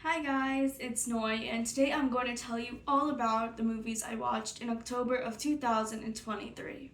Hi guys, it's Noi, and today I'm going to tell you all about the movies I watched in October of 2023.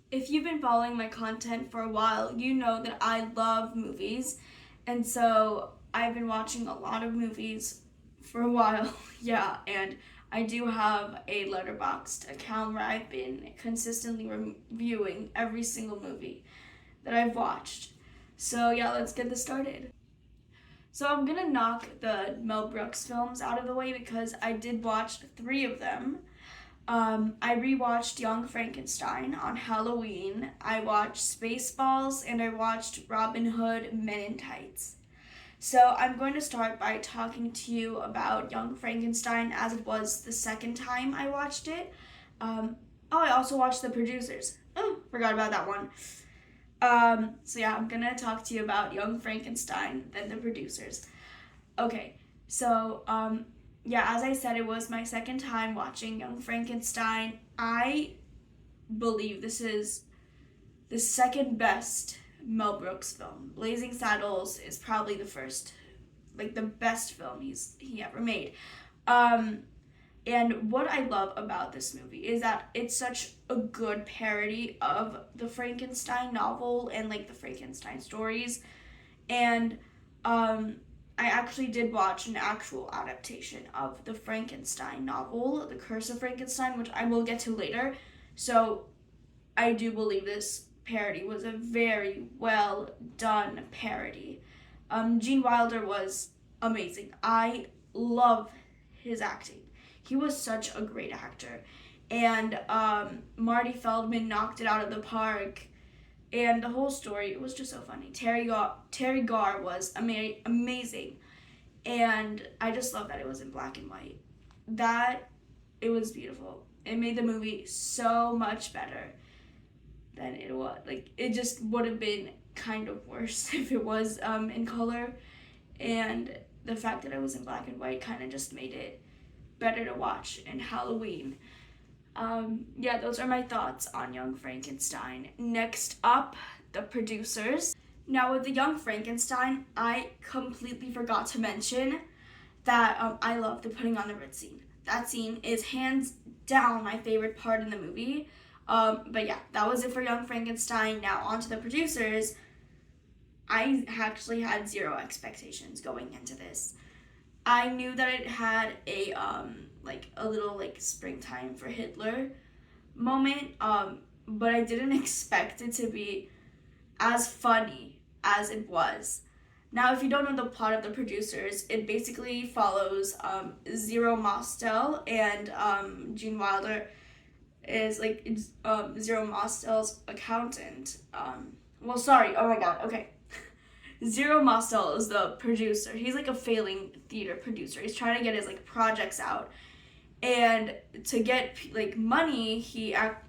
If you've been following my content for a while, you know that I love movies, and so I've been watching a lot of movies for a while, yeah, and I do have a Letterboxd account where I've been consistently reviewing every single movie that I've watched. So yeah, let's get this started. So I'm gonna knock the Mel Brooks films out of the way because I did watch three of them. I rewatched Young Frankenstein on Halloween. I watched Spaceballs and I watched Robin Hood Men in Tights. So I'm going to start by talking to you about Young Frankenstein as it was the second time I watched it. I also watched The Producers. Oh, forgot about that one. So yeah, I'm gonna talk to you about Young Frankenstein, then The Producers. Okay, so yeah, as I said, it was my second time watching Young Frankenstein. I believe this is the second best Mel Brooks film. Blazing Saddles is probably the first, like the best film he ever made. Um, and what I love about this movie is that it's such a good parody of the Frankenstein novel and like the Frankenstein stories. And um, I actually did watch an actual adaptation of the Frankenstein novel, The Curse of Frankenstein, which I will get to later. So I do believe this parody was a very well done parody. Gene Wilder was amazing. I love his acting. He was such a great actor. And Marty Feldman knocked it out of the park. And the whole story was just so funny. Terry Garr was amazing. And I just love that it was in black and white. That, it was beautiful. It made the movie so much better than it was. Like, it just would have been kind of worse if it was in color. And the fact that it was in black and white kind of just made it better to watch in Halloween. Yeah, those are my thoughts on Young Frankenstein. Next up, The Producers. Now, with the Young Frankenstein, I completely forgot to mention that I love the putting on the red scene. That scene is hands down my favorite part in the movie. But yeah, that was it for Young Frankenstein. Now, on to The Producers. I actually had zero expectations going into this. I knew that it had a little like springtime for Hitler moment, but I didn't expect it to be as funny as it was. Now, if you don't know the plot of The Producers, it basically follows Zero Mostel and Gene Wilder is like Zero Mostel's accountant. Oh my god, okay. Zero Mostel is the producer. He's like a failing theater producer. He's trying to get his like projects out, and to get like money, he has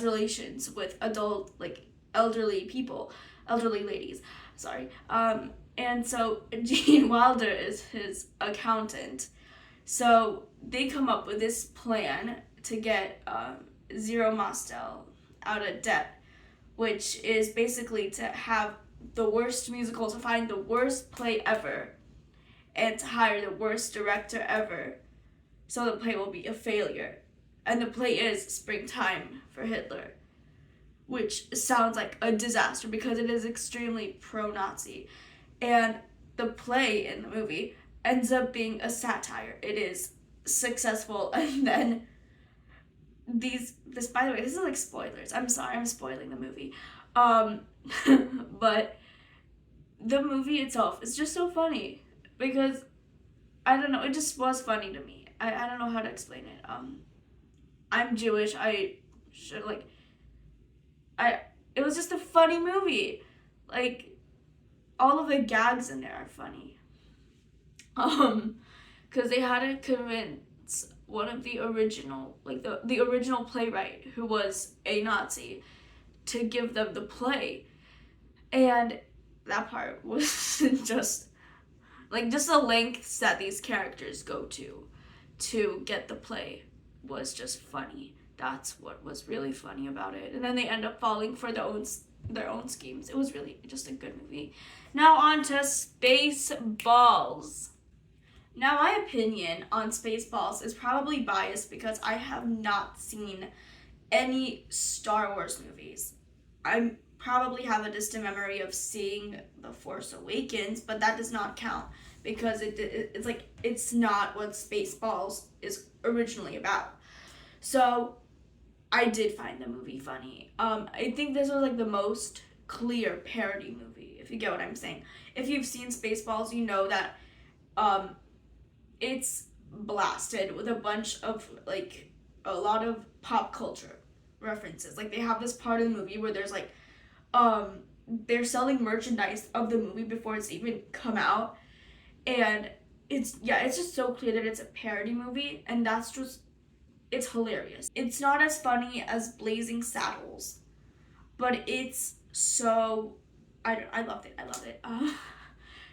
relations with adult like elderly ladies. Sorry. And so Gene Wilder is his accountant. So they come up with this plan to get Zero Mostel out of debt, which is basically to have the worst musical, to find the worst play ever, and to hire the worst director ever, so the play will be a failure. And the play is Springtime for Hitler, which sounds like a disaster because it is extremely pro-Nazi. And the play in the movie ends up being a satire. It is successful, and then this by the way, this is like spoilers. I'm sorry, I'm spoiling the movie. But the movie itself is just so funny because I don't know, it just was funny to me. I don't know how to explain it. I'm Jewish. I should like I it was just a funny movie. Like all of the gags in there are funny. Because they had to convince one of the original, like the original playwright who was a Nazi to give them the play. And that part was just the lengths that these characters go to get the play was just funny. That's what was really funny about it. And then they end up falling for their own schemes. It was really just a good movie. Now on to Spaceballs. Now my opinion on Spaceballs is probably biased because I have not seen any Star Wars movies. I probably have a distant memory of seeing The Force Awakens, but that does not count because it's not what Spaceballs is originally about. So I did find the movie funny. I think this was like the most clear parody movie, if you get what I'm saying. If you've seen Spaceballs, you know that it's blasted with a bunch of like a lot of pop culture references. Like they have this part of the movie where there's like they're selling merchandise of the movie before it's even come out, and it's just so clear that it's a parody movie, and it's hilarious. It's not as funny as Blazing Saddles, but it's so I loved it.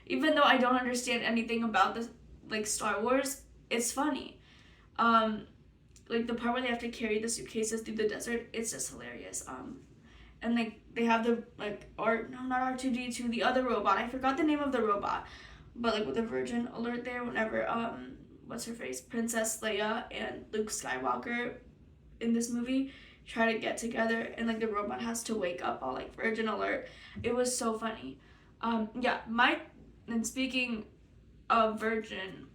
Even though I don't understand anything about this like Star Wars, it's funny. Like the part where they have to carry the suitcases through the desert, it's just hilarious. And like they have the not R2D2, the other robot. I forgot the name of the robot, but like with the Virgin alert there, whenever what's her face, Princess Leia and Luke Skywalker in this movie try to get together, and like the robot has to wake up all like Virgin alert. It was so funny. And speaking of Virgin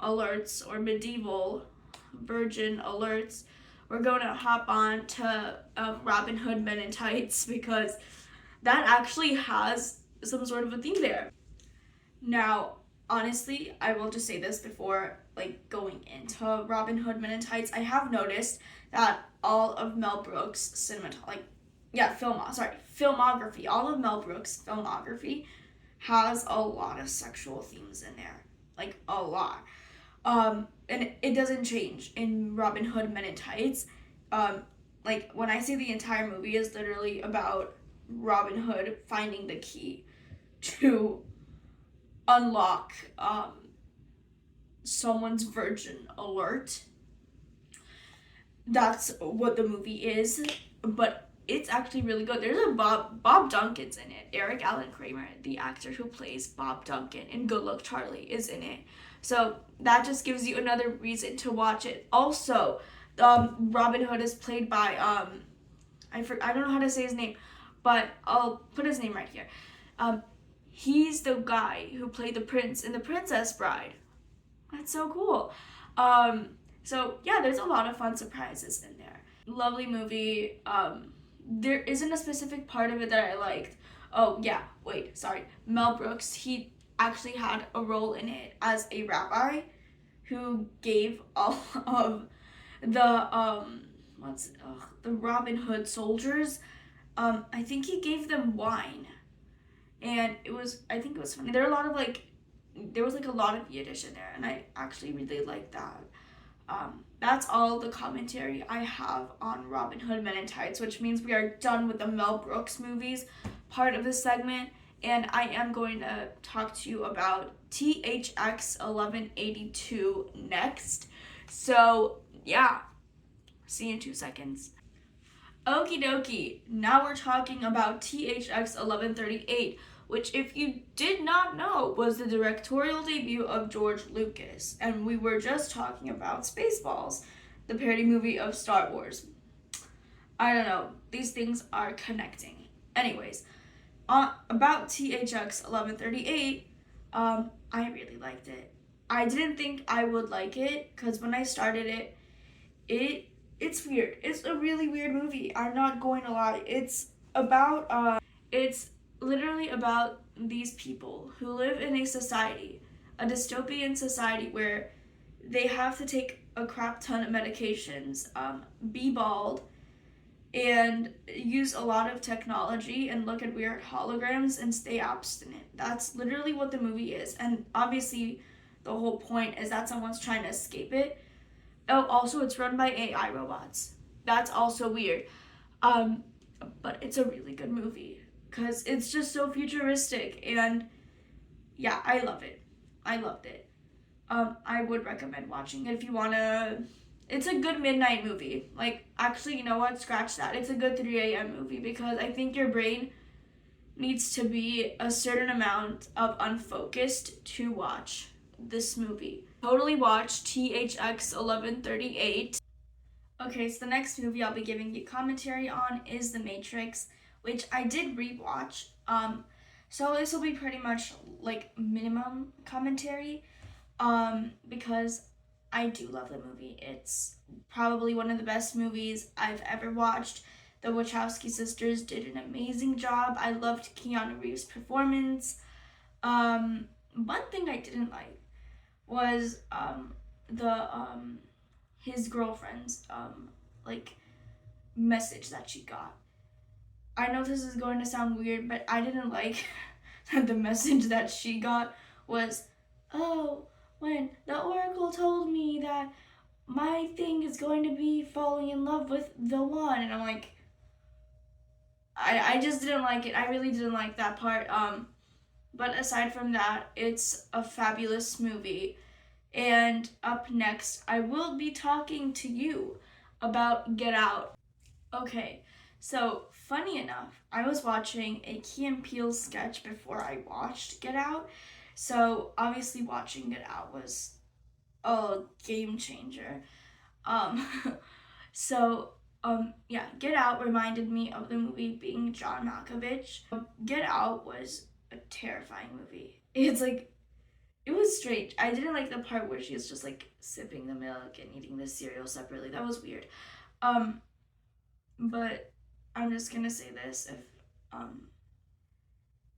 alerts or medieval Virgin alerts, we're going to hop on to Robin Hood Men in Tights because that actually has some sort of a theme there. Now, honestly, I will just say this before like going into Robin Hood Men in Tights. I have noticed that all of Mel Brooks' filmography, all of Mel Brooks' filmography has a lot of sexual themes in there, like a lot. And it doesn't change in Robin Hood Men in Tights. Like when I say the entire movie is literally about Robin Hood finding the key to unlock someone's Virgin alert. That's what the movie is, but it's actually really good. There's a Bob Duncan's in it. Eric Allen Kramer, the actor who plays Bob Duncan in Good Luck Charlie, is in it. So that just gives you another reason to watch it. Also, Robin Hood is played by I don't know how to say his name, but I'll put his name right here. He's the guy who played the prince in The Princess Bride. That's so cool. So yeah, there's a lot of fun surprises in there. Lovely movie. There isn't a specific part of it that I liked. Oh yeah, wait, sorry. Mel Brooks, he actually had a role in it as a rabbi who gave all of the the Robin Hood soldiers, I think he gave them wine, and I think it was funny. There was a lot of Yiddish in there, and I actually really liked that. That's all the commentary I have on Robin Hood Men in Tights, which means we are done with the Mel Brooks movies part of this segment, and I am going to talk to you about THX 1182 next. So yeah, see you in 2 seconds. Okie dokie, now we're talking about THX 1138, which, if you did not know, was the directorial debut of George Lucas, and we were just talking about Spaceballs, the parody movie of Star Wars. I don't know, these things are connecting. Anyways, about THX 1138, I really liked it. I didn't think I would like it, because when I started it's weird. It's a really weird movie, I'm not going to lie. It's literally about these people who live in a dystopian society where they have to take a crap ton of medications, be bald, and use a lot of technology and look at weird holograms and stay abstinent. That's literally what the movie is. And obviously the whole point is that someone's trying to escape it. Oh, also it's run by AI robots. That's also weird. But it's a really good movie because it's just so futuristic, and yeah, I love it. I loved it. I would recommend watching it if you wanna. It's a good midnight movie. Like, actually, you know what? Scratch that. It's a good 3 a.m. movie because I think your brain needs to be a certain amount of unfocused to watch this movie. Totally watch THX 1138. Okay, so the next movie I'll be giving you commentary on is The Matrix, which I did rewatch. So this will be pretty much like minimum commentary, because I do love the movie. It's probably one of the best movies I've ever watched. The Wachowski sisters did an amazing job. I loved Keanu Reeves' performance. One thing I didn't like was the his girlfriend's like message that she got. I know this is going to sound weird, but I didn't like that the message that she got was, oh, when the Oracle told me that my thing is going to be falling in love with the one, and I'm like, I just didn't like it. I really didn't like that part. But aside from that, it's a fabulous movie. And up next, I will be talking to you about Get Out. Okay, so funny enough, I was watching a Key and Peele sketch before I watched Get Out. So obviously watching Get Out was a game changer. Um, yeah, Get Out reminded me of the movie being John Malkovich. Get Out was a terrifying movie. It's like, it was strange. I didn't like the part where she was just like sipping the milk and eating the cereal separately. That was weird. But I'm just gonna say this: if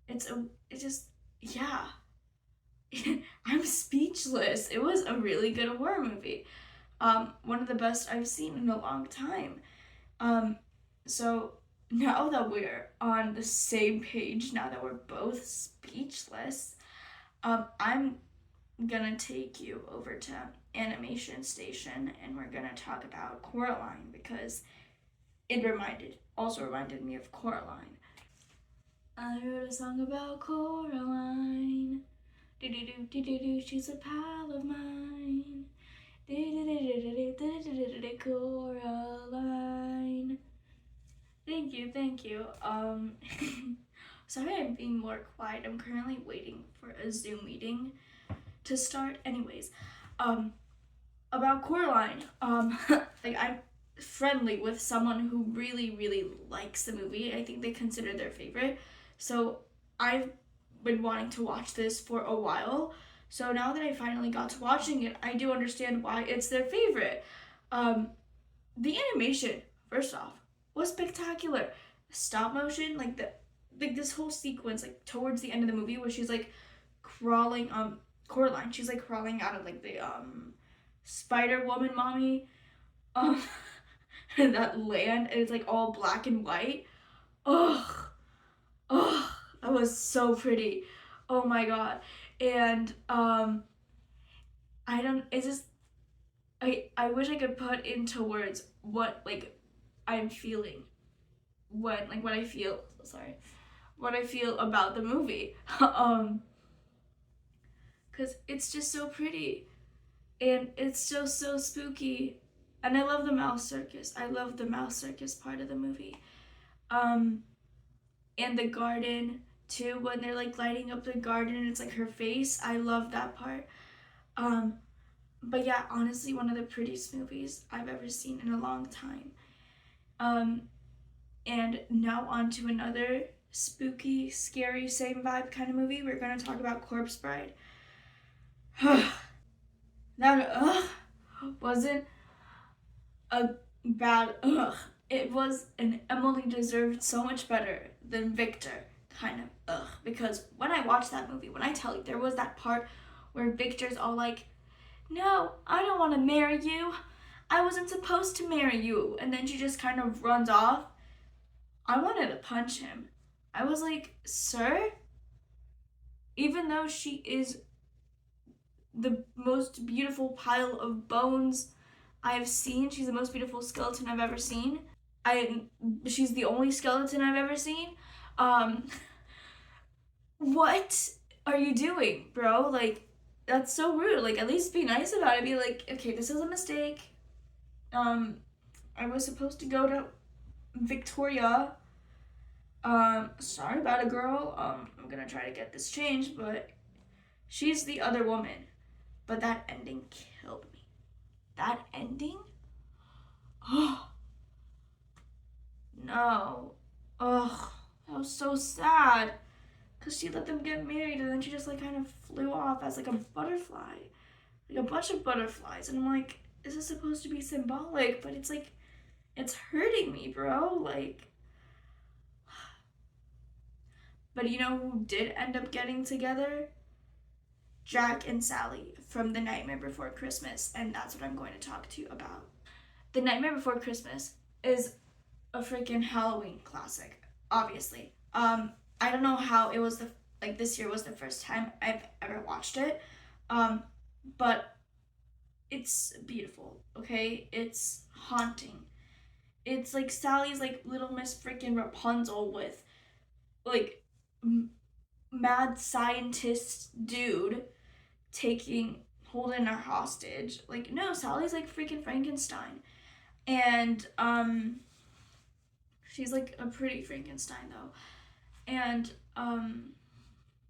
it just, yeah, I'm speechless. It was a really good horror movie. One of the best I've seen in a long time. So now that we're on the same page, now that we're both speechless, I'm gonna take you over to Animation Station and we're gonna talk about Coraline because it also reminded me of Coraline. I wrote a song about Coraline. Do-do-do-do-do-do, she's a pal of mine. Coraline. Thank you. Sorry I'm being more quiet. I'm currently waiting for a Zoom meeting to start. Anyways, about Coraline, like I'm friendly with someone who really, really likes the movie. I think they consider their favorite. So I've been wanting to watch this for a while. So now that I finally got to watching it, I do understand why it's their favorite. The animation, first off, was spectacular. Stop motion, like this whole sequence, like towards the end of the movie where she's like crawling, Coraline, she's like crawling out of like the Spider Woman mommy, that land, and it's like all black and white. Ugh, that was so pretty. Oh my god. And I wish I could put into words what like I'm feeling when like what I feel about the movie. Cuz it's just so pretty and it's just so spooky. And I love the mouse circus. I love the mouse circus part of the movie. And the garden too, when they're like lighting up the garden and it's like her face. I love that part. But yeah, honestly, one of the prettiest movies I've ever seen in a long time. And now on to another spooky, scary, same vibe kind of movie. We're gonna talk about Corpse Bride. That wasn't a bad It was an Emily deserved so much better than Victor kind of because when I watched that movie, when I tell you there was that part where Victor's all like, no, I don't want to marry you. I wasn't supposed to marry you. And then she just kind of runs off. I wanted to punch him. I was like, sir? Even though she is the most beautiful pile of bones I've seen, she's the most beautiful skeleton I've ever seen. She's the only skeleton I've ever seen. What are you doing, bro? Like, that's so rude. Like, at least be nice about it. Be like, okay, this is a mistake. I was supposed to go to Victoria. Sorry about it, girl. I'm gonna try to get this changed, but she's the other woman. But that ending killed me. That ending? Oh, no. Ugh, that was so sad. Because she let them get married and then she just like kind of flew off as like a butterfly. Like a bunch of butterflies. And I'm like, is this supposed to be symbolic? But it's like, it's hurting me, bro. Like, but you know who did end up getting together? Jack and Sally from The Nightmare Before Christmas. And that's what I'm going to talk to you about. The Nightmare Before Christmas is a freaking Halloween classic, obviously. I don't know how it was this year was the first time I've ever watched it. But it's beautiful, okay? It's haunting. It's like Sally's like little Miss freaking Rapunzel with like mad scientist dude holding her hostage. Like no, Sally's like freaking Frankenstein. And she's like a pretty Frankenstein though. And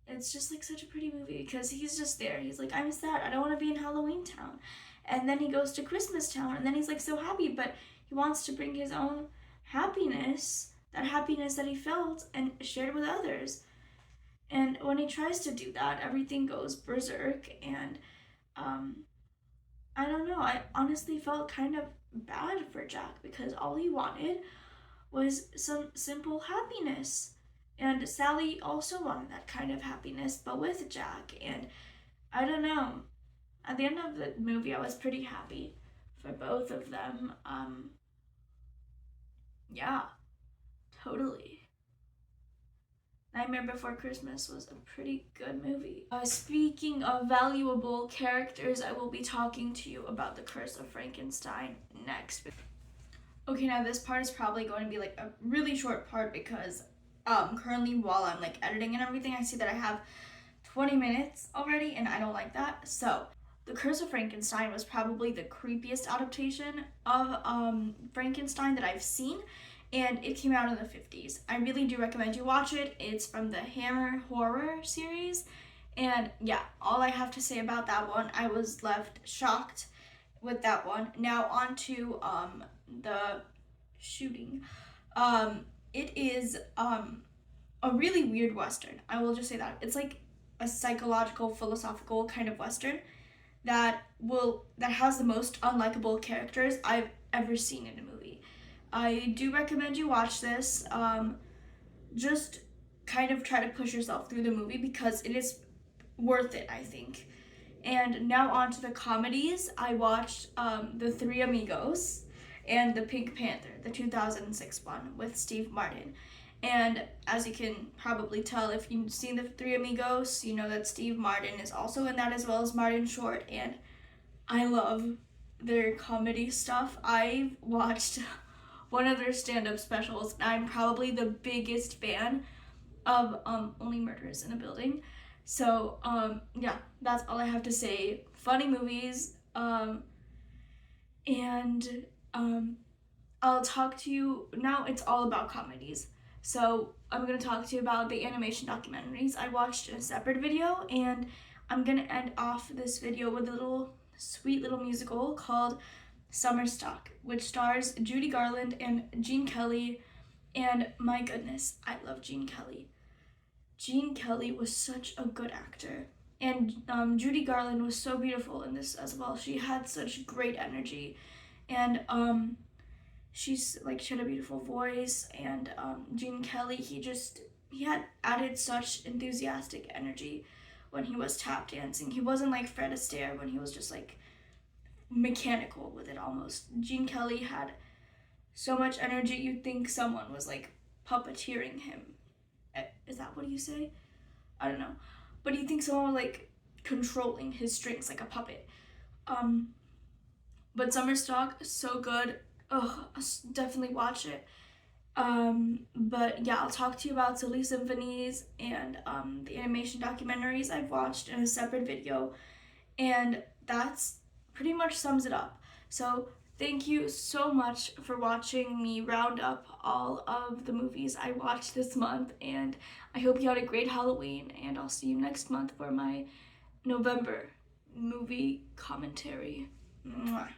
it's just like such a pretty movie because he's just there. He's like, I'm sad. I don't want to be in Halloween Town. And then he goes to Christmas Town and then he's like so happy, but he wants to bring his own happiness, that happiness that he felt, and share it with others. And when he tries to do that, everything goes berserk. And I don't know. I honestly felt kind of bad for Jack because all he wanted was some simple happiness. And Sally also wanted that kind of happiness, but with Jack. And I don't know. At the end of the movie, I was pretty happy for both of them. Yeah, totally. Nightmare Before Christmas was a pretty good movie. Speaking of valuable characters, I will be talking to you about The Curse of Frankenstein next. Okay, now this part is probably going to be like a really short part because currently while I'm like editing and everything, I see that I have 20 minutes already and I don't like that. So, The Curse of Frankenstein was probably the creepiest adaptation of Frankenstein that I've seen, and it came out in the 50s. I really do recommend you watch it. It's from the Hammer horror series, and yeah, all I have to say about that one, I was left shocked with that one. Now on to the shooting. It is a really weird western. I will just say that. It's like a psychological, philosophical kind of western that has the most unlikable characters I've ever seen in a movie. I do recommend you watch this. Just kind of try to push yourself through the movie because it is worth it, I think. And now on to the comedies. I watched The Three Amigos and The Pink Panther, the 2006 one with Steve Martin. And as you can probably tell, if you've seen The Three Amigos, you know that Steve Martin is also in that as well as Martin Short. And I love their comedy stuff. I've watched one of their stand-up specials, and I'm probably the biggest fan of Only Murders in the Building. So, yeah, that's all I have to say. Funny movies, and I'll talk to you now. It's all about comedies. So, I'm gonna talk to you about the animation documentaries I watched in a separate video, and I'm gonna end off this video with a little sweet little musical called Summer Stock, which stars Judy Garland and Gene Kelly. And my goodness, I love Gene Kelly. Gene Kelly was such a good actor. And Judy Garland was so beautiful in this as well. She had such great energy. And she had a beautiful voice. And Gene Kelly, he had added such enthusiastic energy when he was tap dancing. He wasn't like Fred Astaire when he was just like mechanical with it almost. Gene Kelly had so much energy you'd think someone was like puppeteering him. Is that what you say? I don't know. But you think someone was like controlling his strings like a puppet. But Summer Stock is so good. Ugh, definitely watch it. But yeah, I'll talk to you about Silly Symphonies and the animation documentaries I've watched in a separate video. And that's pretty much sums it up. So Thank you so much for watching me round up all of the movies I watched this month, and I hope you had a great Halloween, and I'll see you next month for my November movie commentary. Mwah.